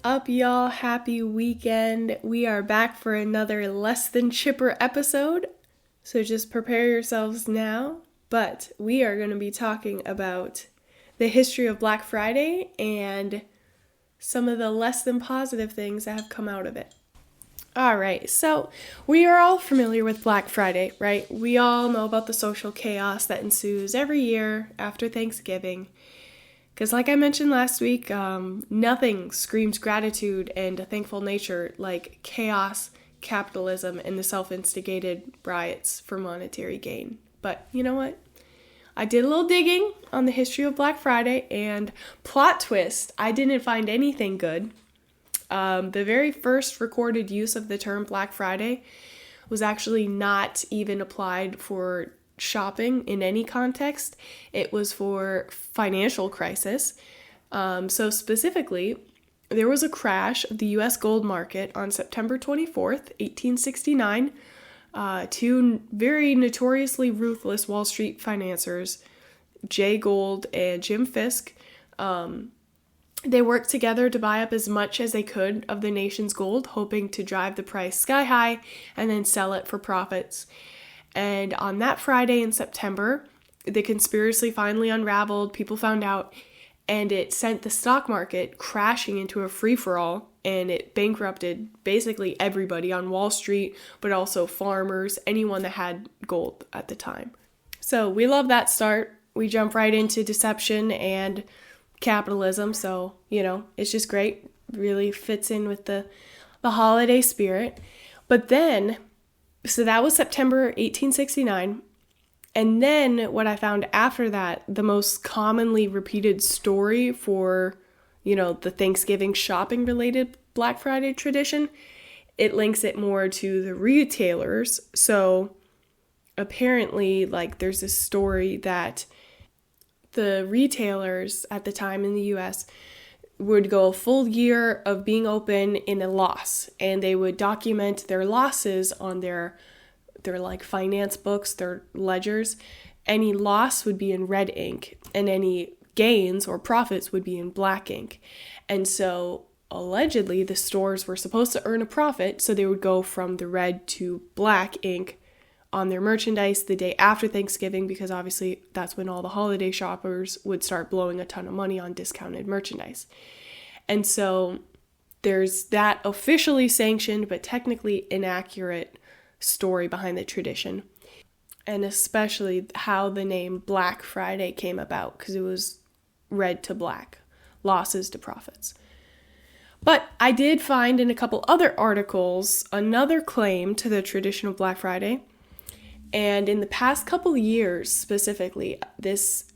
up, y'all? Happy weekend. We are back for another less than chipper episode, so just prepare yourselves now. But we are going to be talking about the history of Black Friday and some of the less than positive things that have come out of it. Alright, so we are all familiar with Black Friday, right? We all know about the social chaos that ensues every year after Thanksgiving. Because like I mentioned last week, nothing screams gratitude and a thankful nature like chaos, capitalism, and the self-instigated riots for monetary gain. But you know what? I did a little digging on the history of Black Friday, and plot twist, I didn't find anything good. The very first recorded use of the term Black Friday was actually not even applied for shopping in any context. It was for financial crisis. So specifically, there was a crash of the U.S. gold market on September 24th, 1869. Two very notoriously ruthless Wall Street financiers, Jay Gould and Jim Fisk, they worked together to buy up as much as they could of the nation's gold, hoping to drive the price sky high and then sell it for profits. And on that Friday in September, the conspiracy finally unraveled, people found out, and it sent the stock market crashing into a free-for-all, and it bankrupted basically everybody on Wall Street, but also farmers, anyone that had gold at the time. So we love that start. We jump right into deception and capitalism, so it's just great. Really fits in with the holiday spirit. But then, so that was September 1869, and then what I found after that, the most commonly repeated story for the Thanksgiving shopping related Black Friday tradition, it links it more to the retailers. So apparently, there's this story that the retailers at the time in the U.S. would go a full year of being open in a loss, and they would document their losses on their finance books, their ledgers. Any loss would be in red ink, and any gains or profits would be in black ink. And so allegedly the stores were supposed to earn a profit, so they would go from the red to black ink on their merchandise the day after Thanksgiving, because obviously that's when all the holiday shoppers would start blowing a ton of money on discounted merchandise. And so there's that officially sanctioned but technically inaccurate story behind the tradition, and especially how the name Black Friday came about, because it was red to black, losses to profits. But I did find in a couple other articles another claim to the tradition of Black Friday. And in the past couple years, specifically, this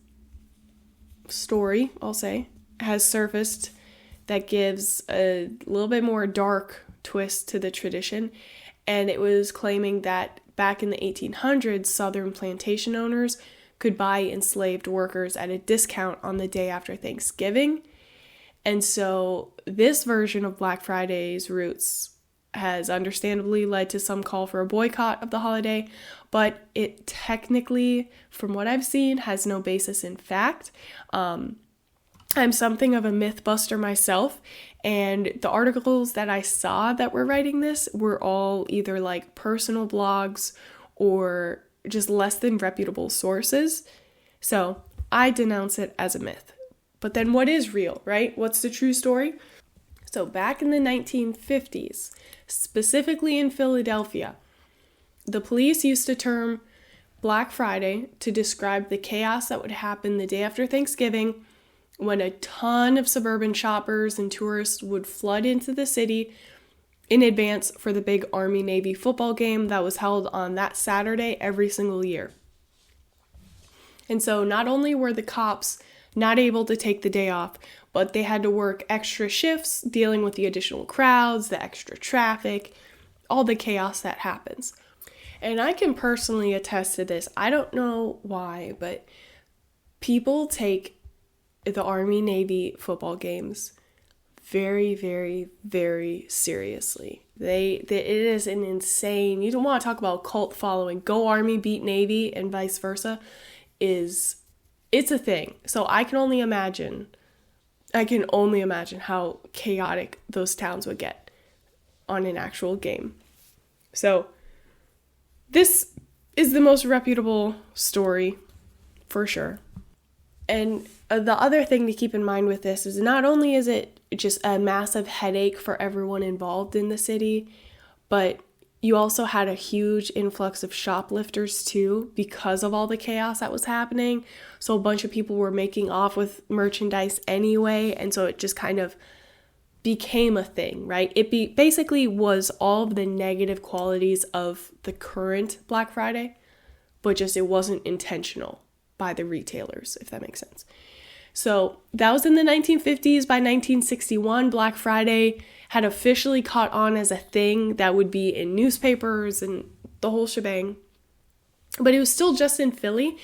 story, I'll say, has surfaced that gives a little bit more dark twist to the tradition. And it was claiming that back in the 1800s, Southern plantation owners could buy enslaved workers at a discount on the day after Thanksgiving. And so this version of Black Friday's roots has understandably led to some call for a boycott of the holiday, but it technically, from what I've seen, has no basis in fact. I'm something of a myth buster myself, and the articles that I saw that were writing this were all either personal blogs or just less than reputable sources. So I denounce it as a myth. But then what is real, right? What's the true story? So back in the 1950s, specifically in Philadelphia, the police used the term Black Friday to describe the chaos that would happen the day after Thanksgiving, when a ton of suburban shoppers and tourists would flood into the city in advance for the big Army-Navy football game that was held on that Saturday every single year. And so not only were the cops not able to take the day off, but they had to work extra shifts dealing with the additional crowds, the extra traffic, all the chaos that happens. And I can personally attest to this. I don't know why, but people take the Army-Navy football games very, very, very seriously. It is an insane, you don't want to talk about cult following. Go Army, beat Navy, and vice versa. It's a thing. So I can only imagine I can only imagine how chaotic those towns would get on an actual game. So this is the most reputable story for sure. And the other thing to keep in mind with this is not only is it just a massive headache for everyone involved in the city, but you also had a huge influx of shoplifters too because of all the chaos that was happening. So a bunch of people were making off with merchandise anyway, and so it just kind of became a thing, right? It basically was all of the negative qualities of the current Black Friday, but just it wasn't intentional by the retailers, if that makes sense. So that was in the 1950s. By 1961, Black Friday had officially caught on as a thing that would be in newspapers and the whole shebang. But it was still just in Philly,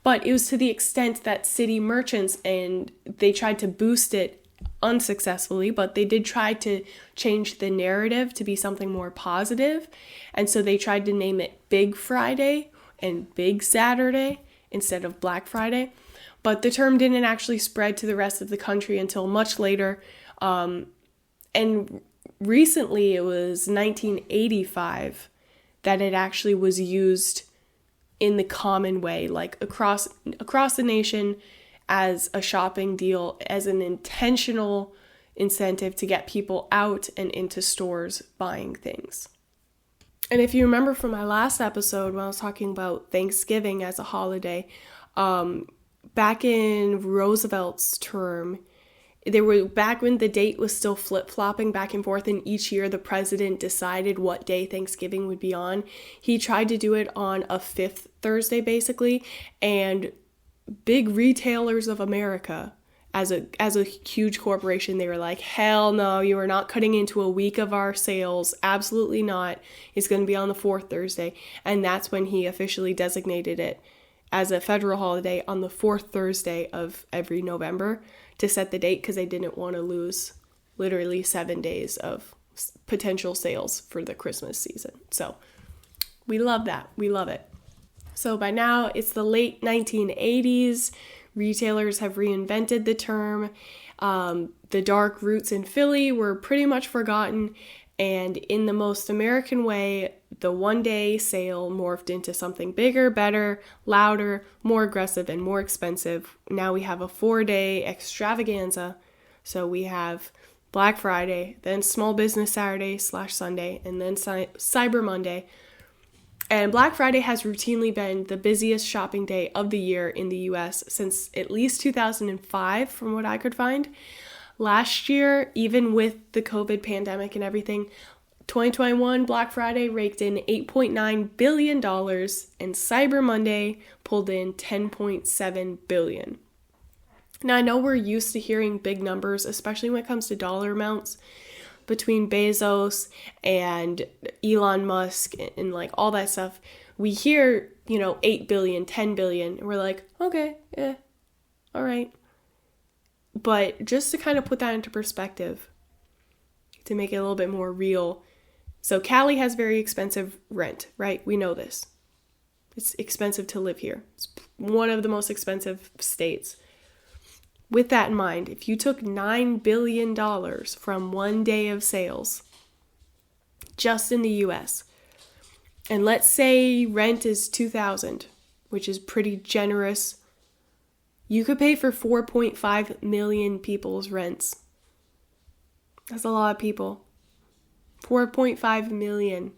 but it was to the extent that city merchants, and they tried to boost it unsuccessfully, but they did try to change the narrative to be something more positive. And so they tried to name it Big Friday and Big Saturday instead of Black Friday. But the term didn't actually spread to the rest of the country until much later. And recently, it was 1985 that it actually was used in the common way, like across the nation as a shopping deal, as an intentional incentive to get people out and into stores buying things. And if you remember from my last episode when I was talking about Thanksgiving as a holiday, back in Roosevelt's term, back when the date was still flip-flopping back and forth, and each year the president decided what day Thanksgiving would be on. He tried to do it on a fifth Thursday, basically, and big retailers of America, as a huge corporation, they were like, hell no, you are not cutting into a week of our sales. Absolutely not. It's going to be on the fourth Thursday. And that's when he officially designated it as a federal holiday on the fourth Thursday of every November to set the date, because they didn't want to lose literally 7 days of potential sales for the Christmas season. So we love that. We love it. So by now, it's the late 1980s. Retailers have reinvented the term. The dark roots in Philly were pretty much forgotten. And in the most American way, the one-day sale morphed into something bigger, better, louder, more aggressive, and more expensive. Now we have a 4-day extravaganza. So we have Black Friday, then Small Business Saturday/Sunday, and then Cyber Monday. And Black Friday has routinely been the busiest shopping day of the year in the US since at least 2005, from what I could find. Last year, even with the COVID pandemic and everything, 2021 Black Friday raked in $8.9 billion, and Cyber Monday pulled in $10.7 billion. Now, I know we're used to hearing big numbers, especially when it comes to dollar amounts, between Bezos and Elon Musk and like all that stuff. We hear, 8 billion, 10 billion, and we're like, okay, yeah, all right. But just to kind of put that into perspective, to make it a little bit more real. So Cali has very expensive rent, right? We know this. It's expensive to live here. It's one of the most expensive states. With that in mind, if you took $9 billion from one day of sales, just in the US, and let's say rent is $2,000, which is pretty generous, you could pay for 4.5 million people's rents. That's a lot of people. 4.5 million.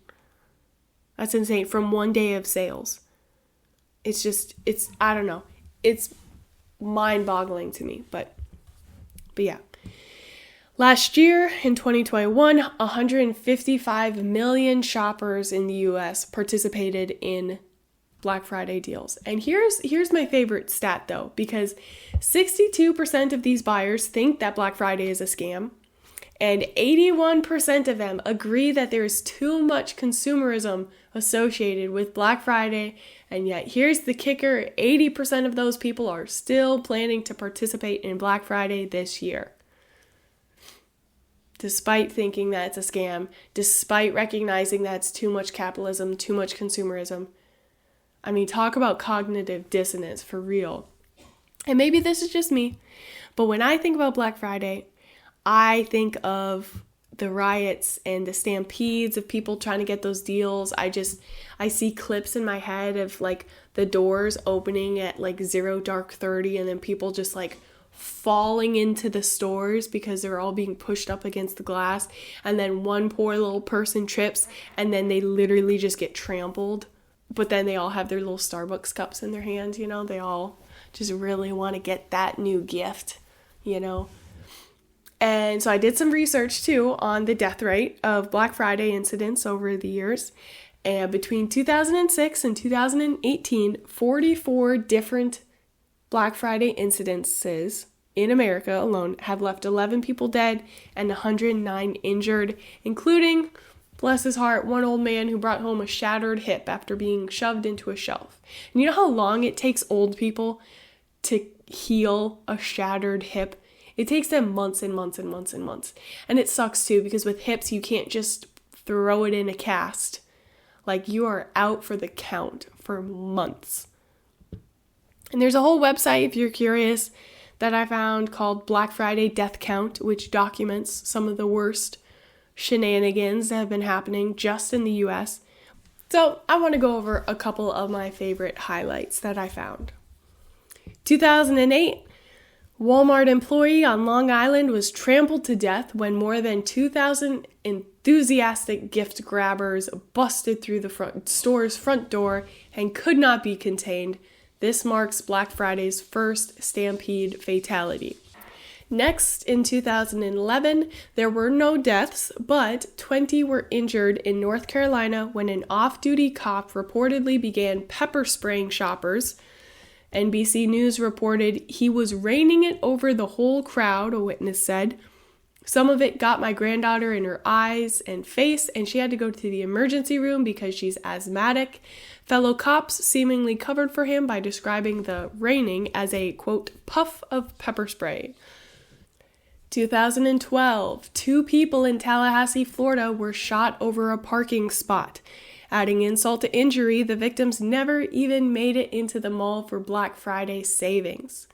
That's insane from one day of sales. I don't know. It's mind-boggling to me, but yeah. Last year, in 2021, 155 million shoppers in the US participated in Black Friday deals. And here's my favorite stat though, because 62% of these buyers think that Black Friday is a scam, and 81% of them agree that there is too much consumerism associated with Black Friday. And yet, here's the kicker, 80% of those people are still planning to participate in Black Friday this year. Despite thinking that it's a scam, despite recognizing that it's too much capitalism, too much consumerism. I mean, talk about cognitive dissonance for real. And maybe this is just me, but when I think about Black Friday, I think of the riots and the stampedes of people trying to get those deals. I see clips in my head of like the doors opening at like 0 dark 30 and then people just like falling into the stores because they're all being pushed up against the glass, and then one poor little person trips and then they literally just get trampled. But then they all have their little Starbucks cups in their hands, they all just really want to get that new gift, And so I did some research too on the death rate of Black Friday incidents over the years. And between 2006 and 2018, 44 different Black Friday incidences in America alone have left 11 people dead and 109 injured, including, bless his heart, one old man who brought home a shattered hip after being shoved into a shelf. And you know how long it takes old people to heal a shattered hip? It takes them months and months and months and months. And it sucks too, because with hips, you can't just throw it in a cast. Like, you are out for the count for months. And there's a whole website, if you're curious, that I found called Black Friday Death Count, which documents some of the worst shenanigans that have been happening just in the US. So I want to go over a couple of my favorite highlights that I found. 2008, Walmart employee on Long Island was trampled to death when more than 2,000 enthusiastic gift grabbers busted through the store's front door and could not be contained. This marks Black Friday's first stampede fatality. Next, in 2011, there were no deaths, but 20 were injured in North Carolina when an off-duty cop reportedly began pepper spraying shoppers. NBC News reported he was raining it over the whole crowd, a witness said. Some of it got my granddaughter in her eyes and face, and she had to go to the emergency room because she's asthmatic. Fellow cops seemingly covered for him by describing the raining as a, quote, puff of pepper spray. 2012, 2 people in Tallahassee, Florida were shot over a parking spot. Adding insult to injury, the victims never even made it into the mall for Black Friday savings.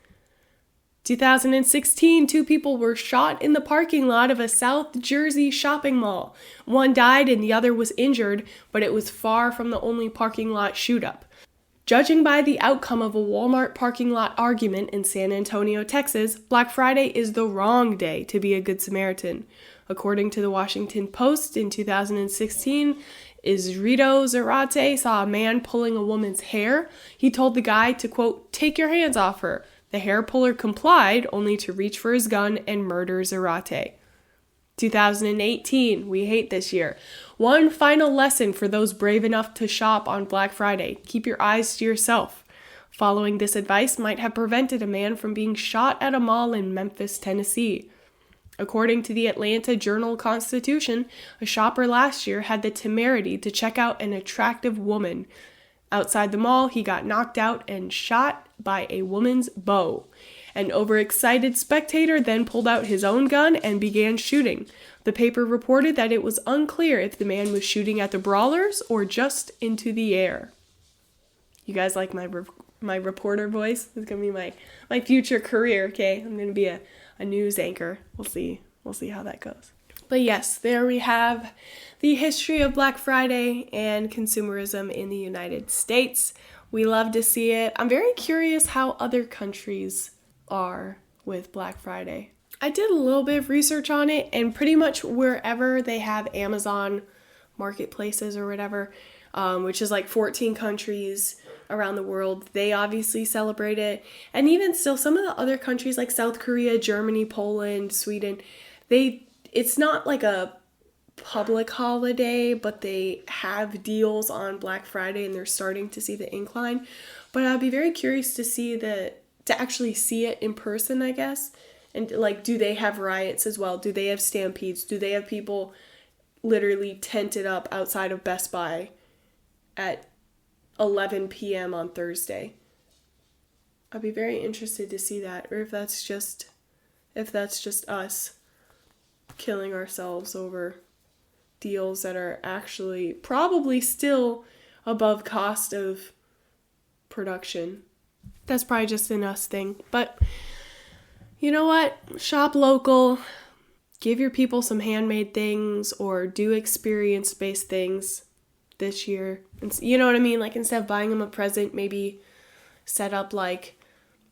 2016, 2 people were shot in the parking lot of a South Jersey shopping mall. One died and the other was injured, but it was far from the only parking lot shoot-up. Judging by the outcome of a Walmart parking lot argument in San Antonio, Texas, Black Friday is the wrong day to be a Good Samaritan. According to the Washington Post, in 2016, Isrito Zarate saw a man pulling a woman's hair. He told the guy to, quote, take your hands off her. The hair puller complied, only to reach for his gun and murder Zarate. 2018, we hate this year. One final lesson for those brave enough to shop on Black Friday. Keep your eyes to yourself. Following this advice might have prevented a man from being shot at a mall in Memphis, Tennessee. According to the Atlanta Journal-Constitution, a shopper last year had the temerity to check out an attractive woman. Outside the mall, he got knocked out and shot by a woman's bow. An overexcited spectator then pulled out his own gun and began shooting. The paper reported that it was unclear if the man was shooting at the brawlers or just into the air. You guys like my reporter voice? It's going to be my future career, okay? I'm going to be a news anchor. We'll see how that goes. But yes, there we have the history of Black Friday and consumerism in the United States. We love to see it. I'm very curious how other countries are with Black Friday. I did a little bit of research on it, and pretty much wherever they have Amazon marketplaces or whatever, which is like 14 countries around the world, they obviously celebrate it. And even still, some of the other countries like South Korea, Germany, Poland, Sweden, it's not like a public holiday, but they have deals on Black Friday and they're starting to see the incline. But I'd be very curious to actually see it in person, I guess. And like, do they have riots as well? Do they have stampedes? Do they have people literally tented up outside of Best Buy at 11 p.m. on Thursday? I'd be very interested to see that, or if that's just us killing ourselves over deals that are actually probably still above cost of production. That's probably just an us thing. But you know what? Shop local. Give your people some handmade things or do experience-based things this year. You know what I mean? Like, instead of buying them a present, maybe set up like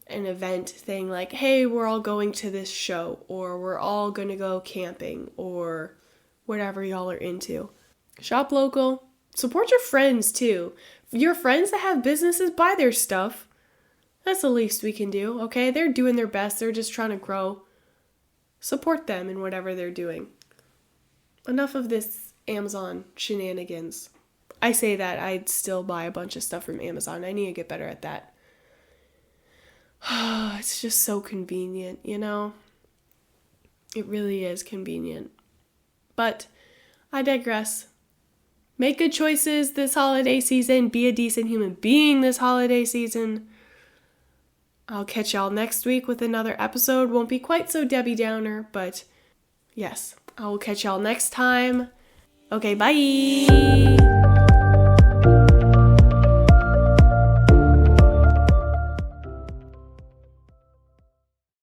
an event thing like, hey, we're all going to this show, or we're all going to go camping, or whatever y'all are into. Shop local. Support your friends too. Your friends that have businesses, buy their stuff. That's the least we can do, okay? They're doing their best. They're just trying to grow. Support them in whatever they're doing. Enough of this Amazon shenanigans. I say that I'd still buy a bunch of stuff from Amazon. I need to get better at that. It's just so convenient, you know? It really is convenient. But I digress. Make good choices this holiday season. Be a decent human being this holiday season. I'll catch y'all next week with another episode. Won't be quite so Debbie Downer, but yes, I will catch y'all next time. Okay, bye!